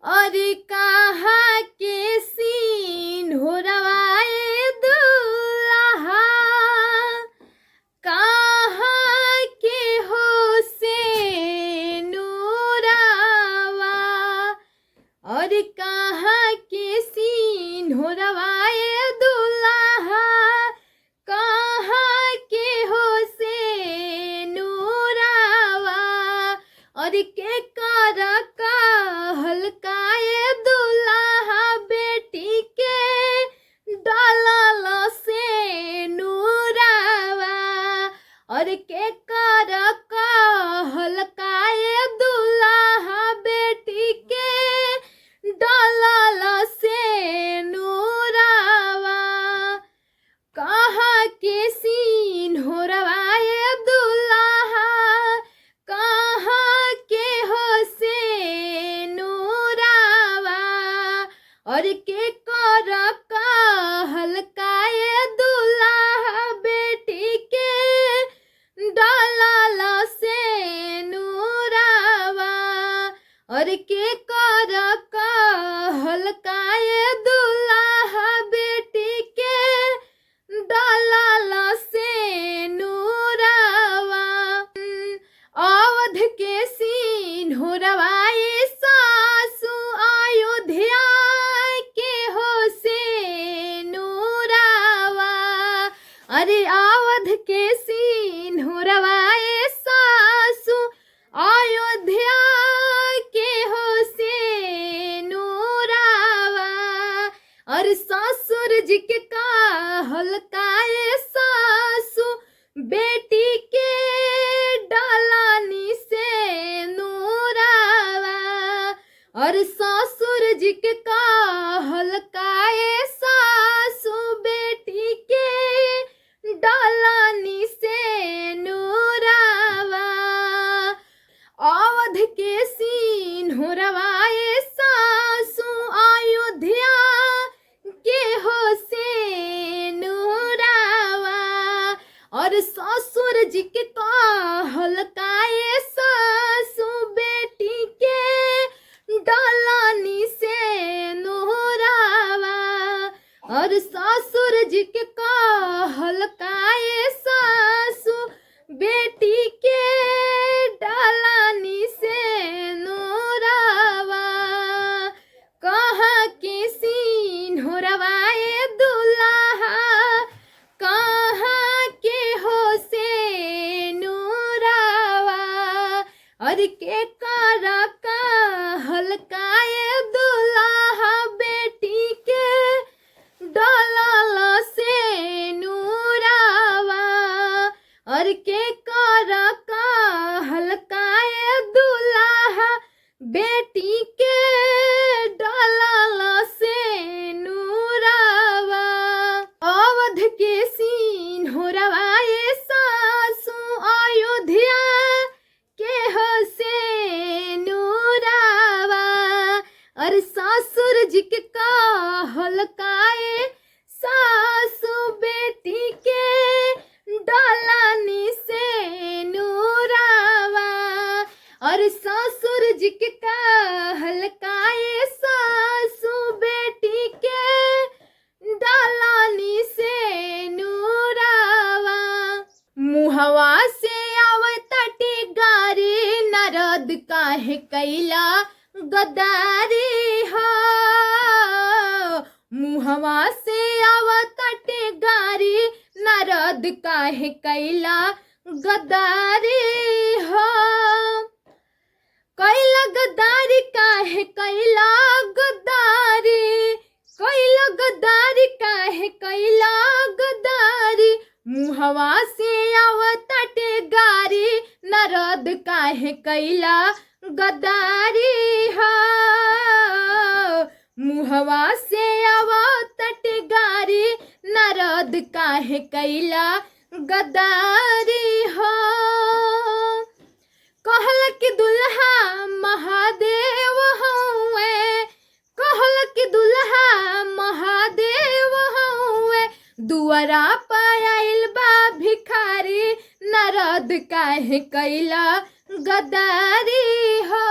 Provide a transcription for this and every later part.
और कहाँ के सीन हो रवाए दुल्हा, कहाँ के हो से नूरावा, और कहाँ के सीन हो रवाए दुल्हा, कहाँ के हो से नूरावा, और के कर का हल्काए दुल्हा बेटी के डालल से नूरावा, और के कर का हल्काए दुल्हा बेटी के डालल से नूरावा, कहाँ के सीन हो रवाए दुल्हा, कहाँ के हो से नूरावा, और के कर का हल्काए दुल्हा बेटी के डालल से नूरावा, और के कर का हल्काए दुल्हा बेटी के डालल से नूरावा। अवध के सीन हो रवाए सासु अयोध्या के हो से नूरावा, अरे अवध के सीन हो रवाए सासु अयोध्या के हो से नूरावा, और ससुर जी के का हल्काए सासु बेटी के डालानी से नूरावा, और ससुर जी के का हल्काए सासु बेटी के डालानी से नूरावा। अवध के सीन हो रवाए सासु अयोध्या के हो से नूरावा, और ससुर जी के का हल्काए सासु बेटी के डालानी से नूरावा, और ससुर जी के का हल्काए सासु बेटी के डालानी से नूरावा, कहाँ के सीन हो रवाए दुल्हा, कहाँ के हो से नूरावा, और के कर का हल्काए दुल्हा बेटी के डालल से नूरावा, और के कर का हल्काए दुल्हा बेटी के डालल से नूरावा। अवध के सीन हो रवाए सासु अयोध्या के हो से नूरावा, और ससुर जी के का हल्काए सासु बेटी के डालानी से नूरावा, और ससुर जी के का हल्काए सासु बेटी के डालानी से नूरावा। मुहवा से आवताटे गारे नारद काहे कैला गदारी हो, मुहवा से आवताटे गारे नारद काहे कैला गदारी हो, कैला गदारी काहे कैला गदारी, कैला गदारी काहे कैला गदारी, मुहवा से आवताटे गारी नारद काहे कैला गदारी हो, मुहवा से आवताटे गारी नारद काहे कैला गदारी हो, कहल कि दुल्हा महादेव हउए, कहल कि दुल्हा महादेव हउए, दुआरा पायल बा भिखारी नारद काहे कैला गदारी हो,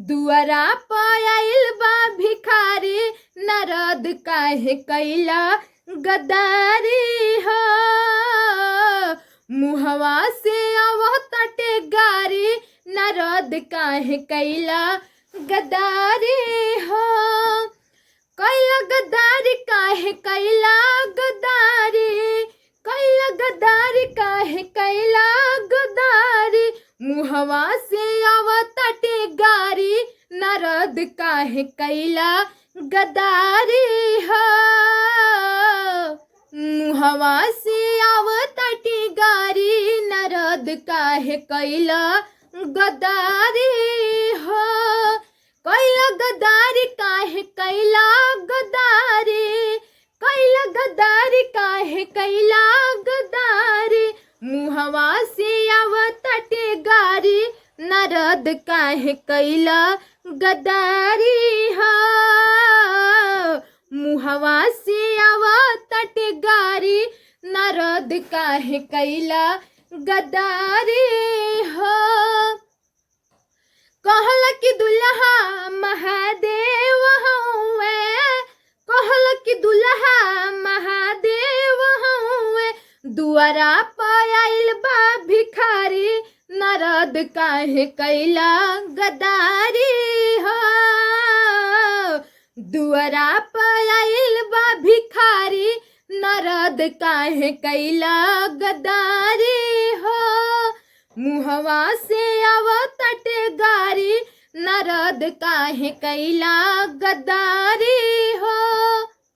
दुआरा पायल बा भिखारी नारद काहे कैला गद्दारी हो मुहवा से आवताटे गारी नारद काहे कैला गद्दारी हो कैला गद्दारी काहे कैला गद्दारी कैला गद्दारी काहे कैला गद्दारी मुहवा से आवताटे गारी नारद काहे कैला गद्दारी हो मुहवा से आवताटे गारी नारद काहे कैला गद्दारी हो कैला गद्दारी काहे कैला गद्दारी कैला गद्दारी काहे कैला गद्दारी मुहवा से आवताटे गारी नारद काहे कैला गद्दारी हो मुहवा से आवताटे गारी नारद काहे कैला गद्दारी हो कहल कि दुल्हा महादेव हउए कहल कि दुल्हा महादेव हउए दुआरा पायल बा भिखारी नारद काहे कैला गद्दारी हो दुआरा पायल बा भिखारी नारद काहे कैला गद्दारी हो मुहवा से आवताटे गारी नारद काहे कैला गद्दारी हो।